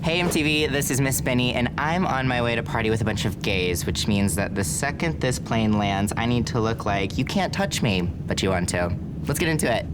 Hey MTV, this is Miss Benny, and I'm on my way to party with a bunch of gays, which means that the second this plane lands, I need to look like you can't touch me, but you want to. Let's get into it.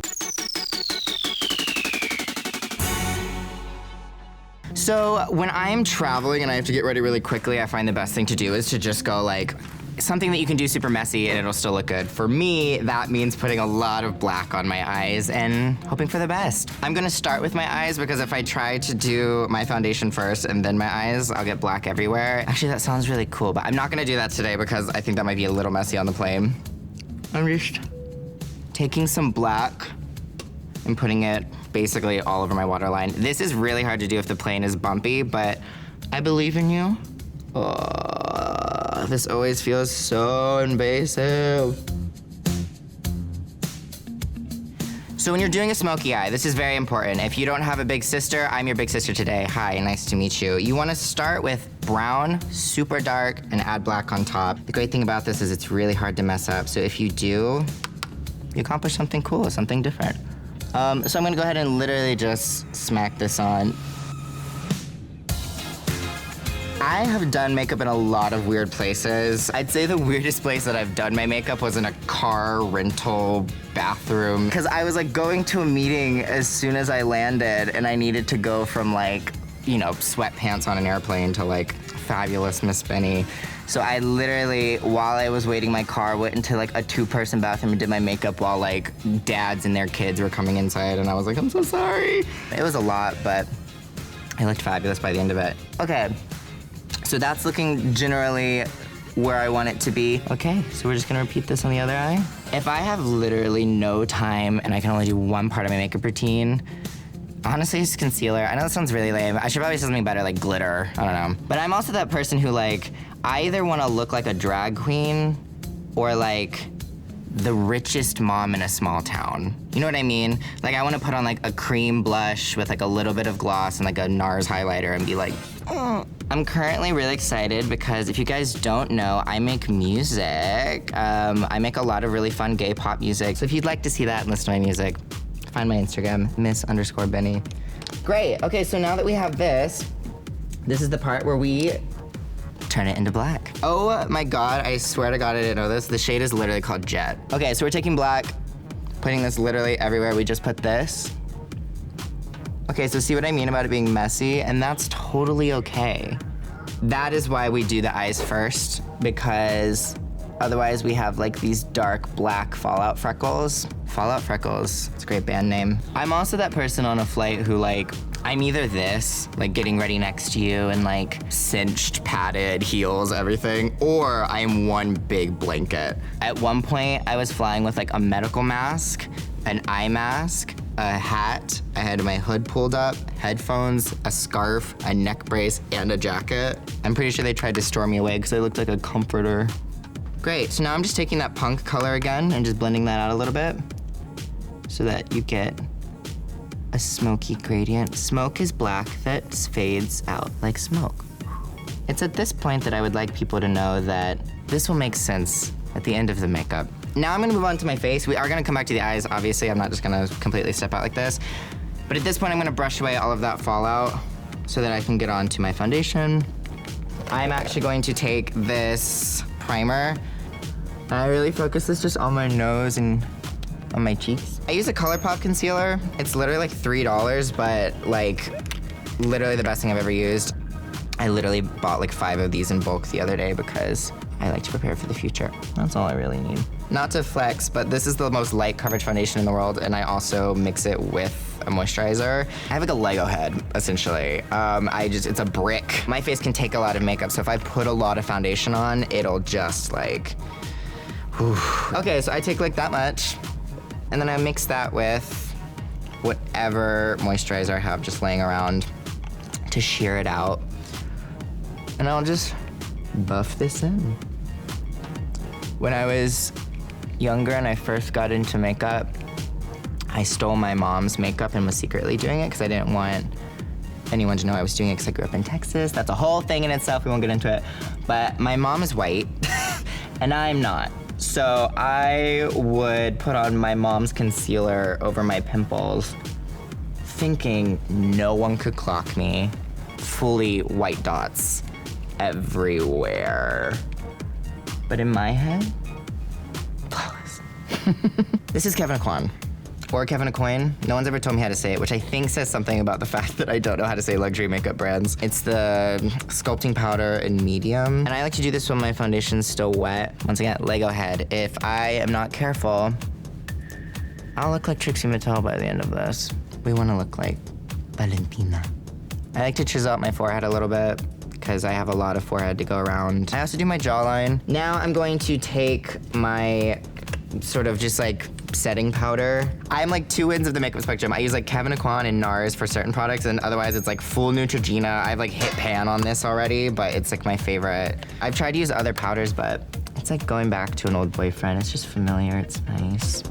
So when I'm traveling and I have to get ready really quickly, I find the best thing to do is to just go like, something that you can do super messy and it'll still look good. For me, that means putting a lot of black on my eyes and hoping for the best. I'm gonna start with my eyes because if I try to do my foundation first and then my eyes, I'll get black everywhere. Actually, that sounds really cool, but I'm not gonna do that today because I think that might be a little messy on the plane. I'm just taking some black and putting it basically all over my waterline. This is really hard to do if the plane is bumpy, but I believe in you. This always feels so invasive. So when you're doing a smoky eye, this is very important. If you don't have a big sister, I'm your big sister today. Hi, nice to meet you. You wanna start with brown, super dark, and add black on top. The great thing about this is it's really hard to mess up. So if you do, you accomplish something cool, something different. So I'm gonna go ahead and literally just smack this on. I have done makeup in a lot of weird places. I'd say the weirdest place that I've done my makeup was in a car rental bathroom. Cause I was like going to a meeting as soon as I landed and I needed to go from like, you know, sweatpants on an airplane to like fabulous Miss Benny. So I literally, while I was waiting my car, went into like a 2-person bathroom and did my makeup while like dads and their kids were coming inside and I was like, I'm so sorry. It was a lot, but I looked fabulous by the end of it. Okay. So that's looking generally where I want it to be. Okay, so we're just gonna repeat this on the other eye. If I have literally no time and I can only do one part of my makeup routine, honestly, it's concealer. I know that sounds really lame. I should probably say something better, like glitter, I don't know. But I'm also that person who like, I either wanna look like a drag queen or like the richest mom in a small town. You know what I mean? Like I wanna put on like a cream blush with like a little bit of gloss and like a NARS highlighter and be like, oh. I'm currently really excited because if you guys don't know, I make music. I make a lot of really fun gay pop music. So if you'd like to see that and listen to my music, find my Instagram, miss_Benny. Great, okay, so now that we have this is the part where we turn it into black. Oh my God, I swear to God I didn't know this. The shade is literally called Jet. Okay, so we're taking black, putting this literally everywhere. We just put this. Okay, so see what I mean about it being messy? And that's totally okay. That is why we do the eyes first, because otherwise we have like these dark black fallout freckles. Fallout Freckles, it's a great band name. I'm also that person on a flight who like, I'm either this, like getting ready next to you and like cinched, padded, heels, everything, or I'm one big blanket. At one point, I was flying with like a medical mask, an eye mask, a hat, I had my hood pulled up, headphones, a scarf, a neck brace, and a jacket. I'm pretty sure they tried to store me away because I looked like a comforter. Great, so now I'm just taking that punk color again and just blending that out a little bit so that you get a smoky gradient. Smoke is black that fades out like smoke. It's at this point that I would like people to know that this will make sense at the end of the makeup. Now I'm gonna move on to my face. We are gonna come back to the eyes, obviously. I'm not just gonna completely step out like this. But at this point, I'm gonna brush away all of that fallout so that I can get on to my foundation. I'm actually going to take this primer. And I really focus this just on my nose and on my cheeks. I use a ColourPop concealer. It's literally like $3, but like literally the best thing I've ever used. I literally bought like 5 of these in bulk the other day because I like to prepare for the future. That's all I really need. Not to flex, but this is the most light coverage foundation in the world, and I also mix it with a moisturizer. I have like a Lego head, essentially. It's a brick. My face can take a lot of makeup, so if I put a lot of foundation on, it'll just like, whew. Okay, so I take like that much, and then I mix that with whatever moisturizer I have just laying around to sheer it out. And I'll just buff this in. When I was younger and I first got into makeup, I stole my mom's makeup and was secretly doing it because I didn't want anyone to know I was doing it because I grew up in Texas. That's a whole thing in itself, we won't get into it. But my mom is white and I'm not. So I would put on my mom's concealer over my pimples, thinking no one could clock me. fully white dots everywhere. But in my head, flawless. This is Kevin Kwan. Or Kevin Coin. No one's ever told me how to say it, which I think says something about the fact that I don't know how to say luxury makeup brands. It's the sculpting powder in medium. And I like to do this when my foundation's still wet. Once again, Lego head. If I am not careful, I'll look like Trixie Mattel by the end of this. We wanna look like Valentina. I like to chisel out my forehead a little bit because I have a lot of forehead to go around. I also do my jawline. Now I'm going to take my sort of just like setting powder. I'm like two ends of the makeup spectrum. I use like Kevin Kwan and NARS for certain products, and otherwise it's like full Neutrogena. I've like hit pan on this already, but it's like my favorite. I've tried to use other powders, but it's like going back to an old boyfriend. It's just familiar, it's nice.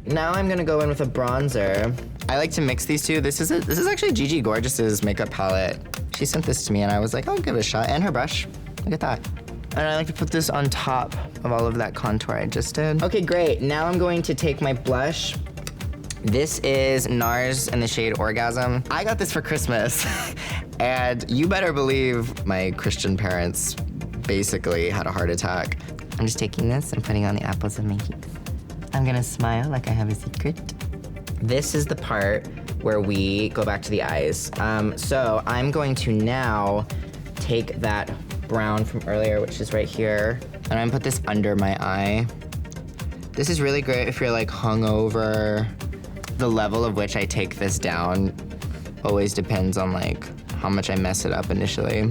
Now I'm gonna go in with a bronzer. I like to mix these two. This is actually Gigi Gorgeous's makeup palette. She sent this to me and I was like, I'll give it a shot. And her brush, look at that. And I like to put this on top of all of that contour I just did. Okay, great. Now I'm going to take my blush. This is NARS in the shade Orgasm. I got this for Christmas. And you better believe my Christian parents basically had a heart attack. I'm just taking this and putting it on the apples of my cheeks. I'm gonna smile like I have a secret. This is the part where we go back to the eyes. So I'm going to now take that brown from earlier, which is right here, and I'm gonna put this under my eye. This is really great if you're like hungover. The level of which I take this down always depends on like how much I mess it up initially.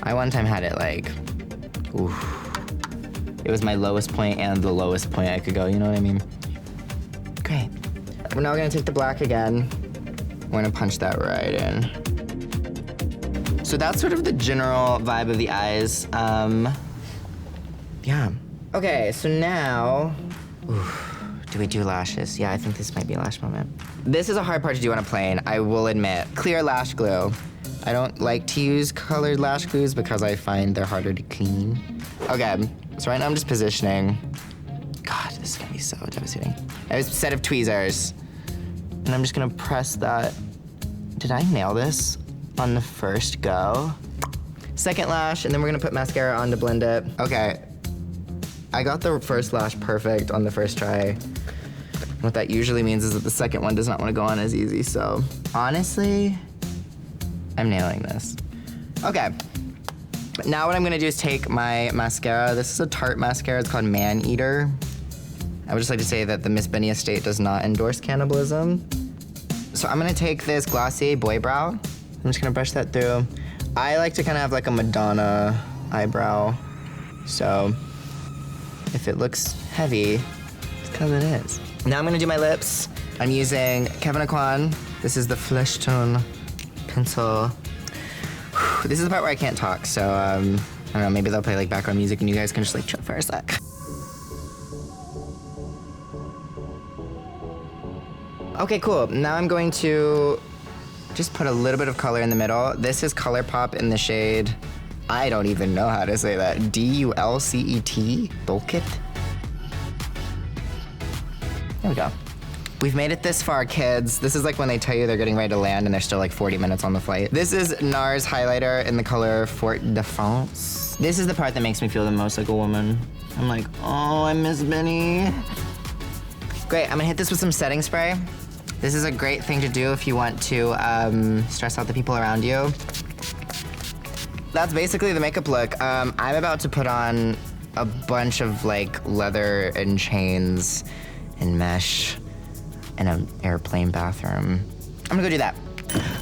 I one time had it like, oof. It was my lowest point and the lowest point I could go, you know what I mean? Great. We're now gonna take the black again. We're gonna punch that right in. So that's sort of the general vibe of the eyes. Yeah. Okay, so now, do we do lashes? Yeah, I think this might be a lash moment. This is a hard part to do on a plane, I will admit. Clear lash glue. I don't like to use colored lash glues because I find they're harder to clean. Okay, so right now I'm just positioning. God, this is gonna be so devastating. I have a set of tweezers, and I'm just gonna press that. Did I nail this on the first go? Second lash, and then we're gonna put mascara on to blend it. Okay, I got the first lash perfect on the first try. What that usually means is that the second one does not wanna go on as easy, so honestly, I'm nailing this. Okay, now what I'm gonna do is take my mascara. This is a Tarte mascara, it's called Man Eater. I would just like to say that the Miss Benny estate does not endorse cannibalism. So I'm gonna take this Glossier Boy Brow. I'm just gonna brush that through. I like to kind of have like a Madonna eyebrow. So if it looks heavy, it's because it is. Now I'm gonna do my lips. I'm using Kevin Kwan. This is the Flesh Tone pencil. This is the part where I can't talk, so I don't know, maybe they'll play like background music and you guys can just like chill for a sec. Okay, cool. Now I'm going to just put a little bit of color in the middle. This is ColourPop in the shade, I don't even know how to say that, D-U-L-C-E-T, Dulcet. There we go. We've made it this far, kids. This is like when they tell you they're getting ready to land and they're still like 40 minutes on the flight. This is NARS highlighter in the color Fort de France. This is the part that makes me feel the most like a woman. I'm like, oh, I miss Benny. Great, I'm gonna hit this with some setting spray. This is a great thing to do if you want to stress out the people around you. That's basically the makeup look. I'm about to put on a bunch of like leather and chains and mesh in an airplane bathroom. I'm gonna go do that.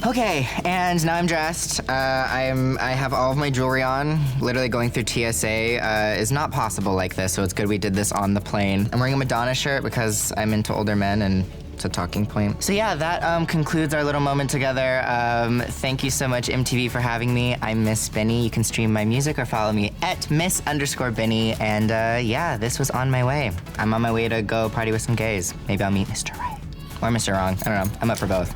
Okay, and now I'm dressed. I have all of my jewelry on. Literally going through TSA is not possible like this, so it's good we did this on the plane. I'm wearing a Madonna shirt because I'm into older men and it's a talking point. So yeah, that concludes our little moment together. Thank you so much, MTV, for having me. I'm Miss Benny. You can stream my music or follow me at Miss_Benny. And yeah, this was on my way. I'm on my way to go party with some gays. Maybe I'll meet Mr. Right or Mr. Wrong. I don't know. I'm up for both.